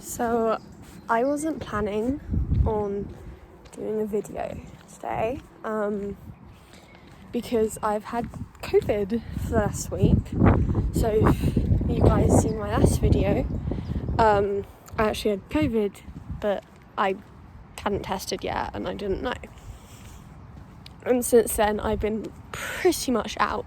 So I wasn't planning on doing a video today because I've had COVID for the last week. So if you guys seen my last video, I actually had COVID, but I hadn't tested yet and I didn't know. And since then I've been pretty much out.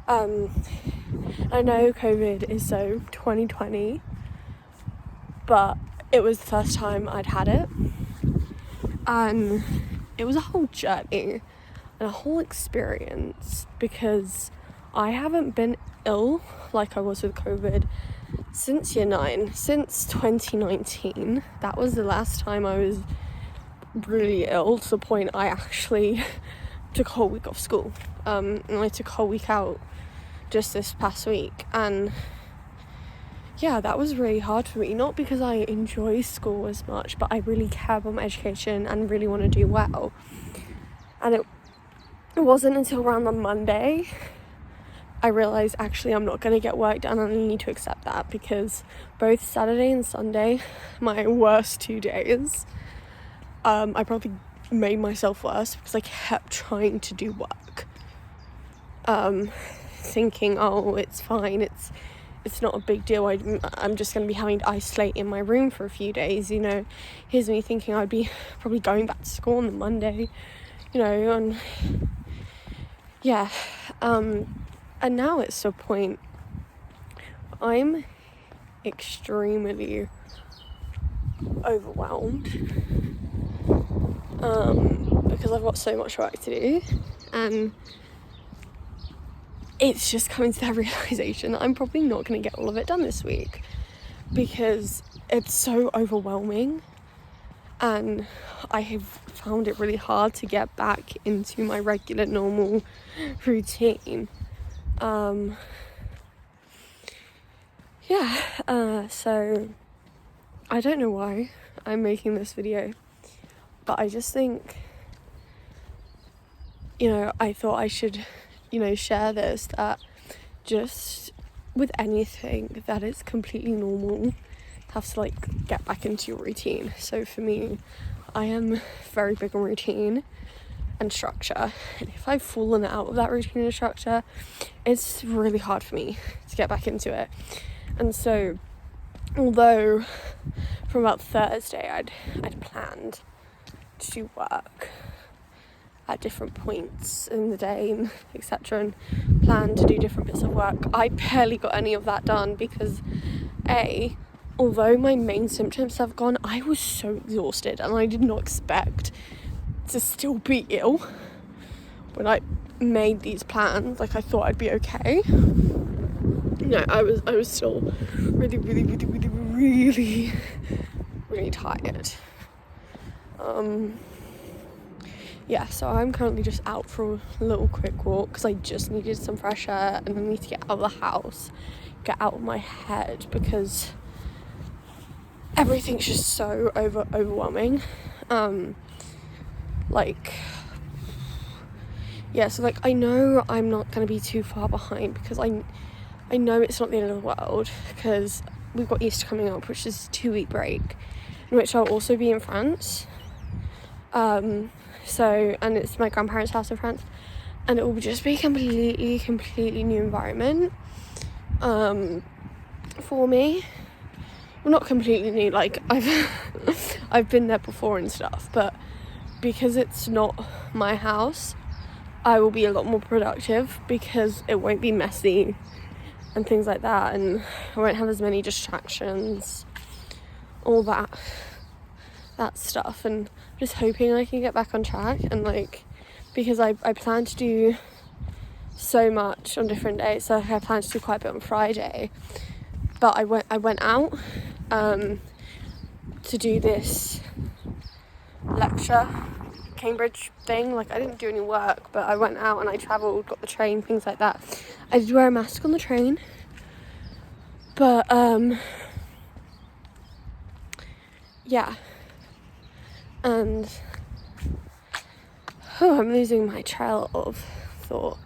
I know COVID is so 2020, but it was the first time I'd had it, and it was a whole journey and a whole experience because I haven't been ill like I was with COVID since year 9, since 2019. That was the last time I was really ill, to the point I actually took a whole week off school, and I took a whole week out just this past week. And yeah, that was really hard for me, not because I enjoy school as much, but I really care about my education and really want to do well. And it wasn't until around the Monday I realised actually I'm not going to get work done, and I need to accept that, because both Saturday and Sunday, my worst 2 days, I probably made myself worse because I kept trying to do work, thinking, oh, it's fine, it's not a big deal, I'm just going to be having to isolate in my room for a few days, you know. Here's me thinking I'd be probably going back to school on the Monday, you know, and yeah, and now it's to a point I'm extremely overwhelmed, because I've got so much work to do, and it's just coming to that realisation that I'm probably not going to get all of it done this week because it's so overwhelming, and I have found it really hard to get back into my regular normal routine. So I don't know why I'm making this video, but I just think, you know, I thought I should, you know, share this, that just with anything that is completely normal, you have to like get back into your routine. So for me, I am very big on routine and structure, and if I've fallen out of that routine and structure, it's really hard for me to get back into it. And so although from about Thursday I'd planned to do work at different points in the day and etc, and planned to do different bits of work, I barely got any of that done because although my main symptoms have gone, I was so exhausted, and I did not expect to still be ill when I made these plans. Like, I thought I'd be okay. No, I was still really tired. So I'm currently just out for a little quick walk because I just needed some fresh air, and I need to get out of the house, get out of my head, because everything's just so overwhelming. So I know I'm not going to be too far behind, because I know it's not the end of the world, because we've got Easter coming up, which is a 2-week break, in which I'll also be in France. And it's my grandparents' house in France, and it will just be a completely new environment for me. Well, not completely new, like I've been there before and stuff, but because it's not my house, I will be a lot more productive because it won't be messy and things like that, and I won't have as many distractions, all that stuff. And I'm just hoping I can get back on track, and because I plan to do so much on different days. So I plan to do quite a bit on Friday, but I went out to do this lecture Cambridge thing. I didn't do any work, but I went out and I travelled, got the train, things like that. I did wear a mask on the train, but and I'm losing my trail of thought,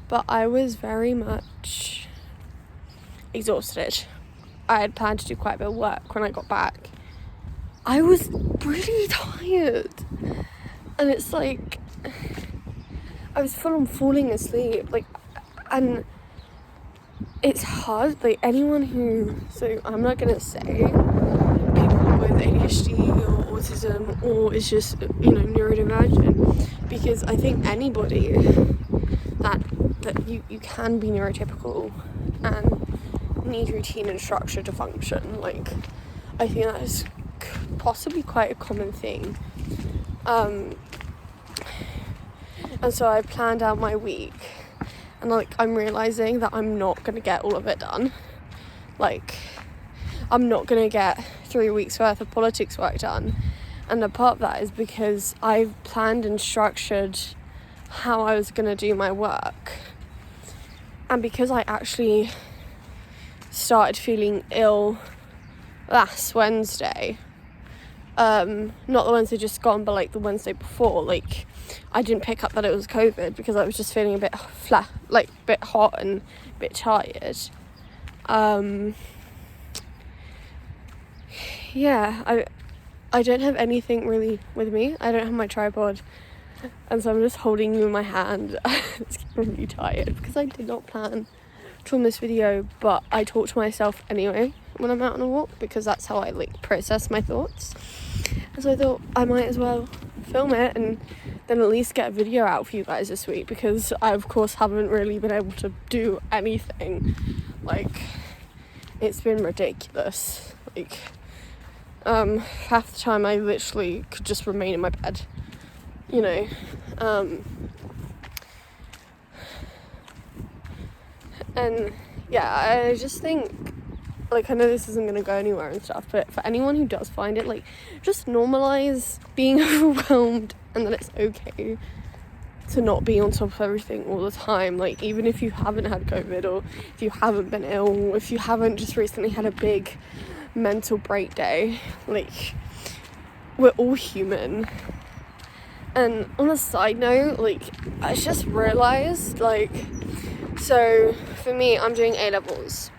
but I was very much exhausted. I had planned to do quite a bit of work when I got back, I was really tired. And it's like, I was full on falling asleep. Like, and it's hard. Like, anyone who, so I'm not going to say people with ADHD or autism or is just, neurodivergent, because I think anybody that you can be neurotypical and need routine and structure to function. Like, I think that is possibly quite a common thing. And so I planned out my week, and like, I'm realizing that I'm not gonna get all of it done. Like, I'm not gonna get 3 weeks worth of politics work done, and a part of that is because I've planned and structured how I was gonna do my work. And because I actually started feeling ill last Wednesday, not the Wednesday just gone, but like the Wednesday before, like, I didn't pick up that it was COVID because I was just feeling a bit flat, like a bit hot and a bit tired. I don't have anything really with me. I don't have my tripod, and so I'm just holding you in my hand. It's getting really tired because I did not plan to film this video, but I talk to myself anyway when I'm out on a walk because that's how I like process my thoughts. And so I thought I might as well film it and then at least get a video out for you guys this week, because I of course haven't really been able to do anything. Like, it's been ridiculous. Like, half the time I literally could just remain in my bed, and yeah, I just think, like, I know this isn't going to go anywhere and stuff, but for anyone who does find it, like, just normalize being overwhelmed, and that it's okay to not be on top of everything all the time. Like, even if you haven't had COVID, or if you haven't been ill, or if you haven't just recently had a big mental break day, like, we're all human. And on a side note, like, I just realised, like, so for me, I'm doing A-levels.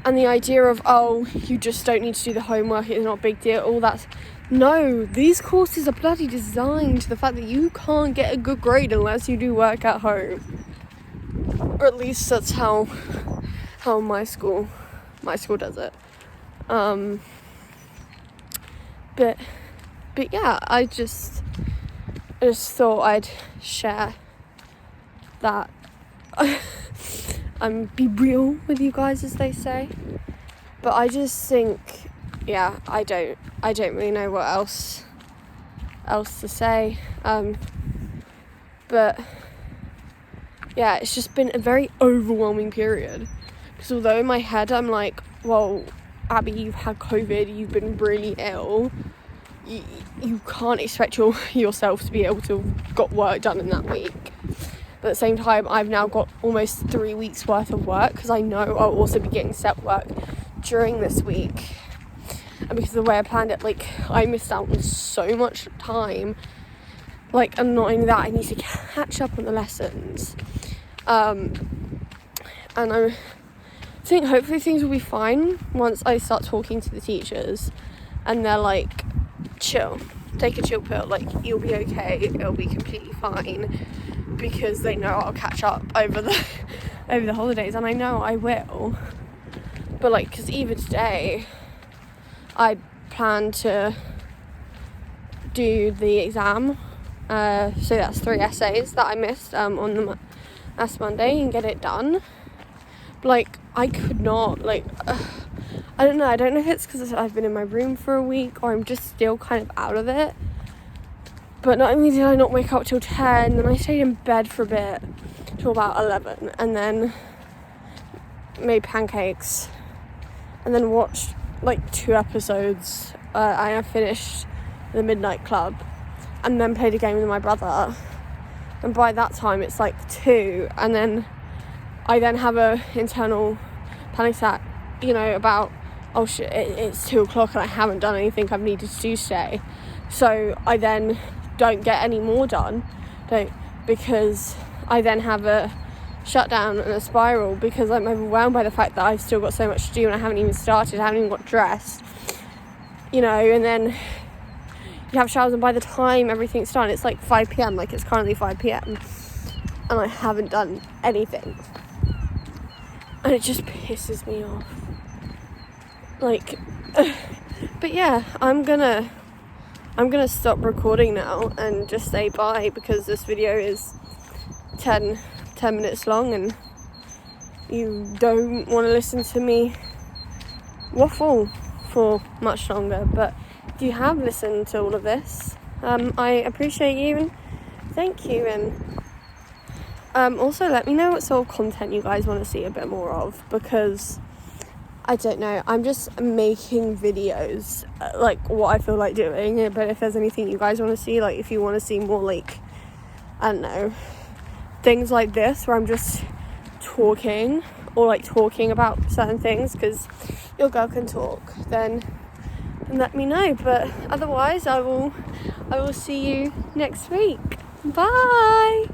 And the idea of, oh, you just don't need to do the homework, it's not a big deal, all that. No, these courses are bloody designed to the fact that you can't get a good grade unless you do work at home. Or at least that's how my school does it. But yeah, I just thought I'd share that. Be real with you guys, as they say. But I just think, yeah, I don't really know what else to say. But yeah, it's just been a very overwhelming period. Because although in my head I'm like, well, Abby, you've had COVID, you've been really ill, you can't expect yourself to be able to have got work done in that week. But at the same time, I've now got almost 3 weeks worth of work, because I know I'll also be getting set work during this week. And because of the way I planned it, like, I missed out on so much time. Like, and not only that, I need to catch up on the lessons. And I think hopefully things will be fine once I start talking to the teachers and they're like, chill, take a chill pill, like, you'll be okay, it'll be completely fine, because they know I'll catch up over the holidays, and I know I will. But like, because even today I plan to do the exam, so that's 3 essays that I missed on the last Monday, and get it done. But like, I could not, like, I don't know if it's because I've been in my room for a week, or I'm just still kind of out of it. But not only did I not wake up till 10, then I stayed in bed for a bit till about 11, and then made pancakes, and then watched like 2 episodes. I finished the Midnight Club, and then played a game with my brother. And by that time it's like 2, and then I then have a internal panic attack, about, oh shit, it's 2 o'clock and I haven't done anything I've needed to do today. So I then don't get any more done, because I then have a shut down and a spiral because I'm overwhelmed by the fact that I've still got so much to do and I haven't even started, I haven't even got dressed, you know, and then you have showers and by the time everything's done it's like 5 p.m, like it's currently 5 p.m, and I haven't done anything, and it just pisses me off, like, but yeah, I'm gonna stop recording now and just say bye because this video is 10 minutes long and you don't want to listen to me waffle for much longer. But if you have listened to all of this, I appreciate you and thank you, and also let me know what sort of content you guys want to see a bit more of, because I don't know, I'm just making videos like what I feel like doing, but if there's anything you guys want to see, like if you want to see more like, I don't know, things like this where I'm just talking or like talking about certain things because your girl can talk, then let me know. But otherwise I will see you next week. Bye.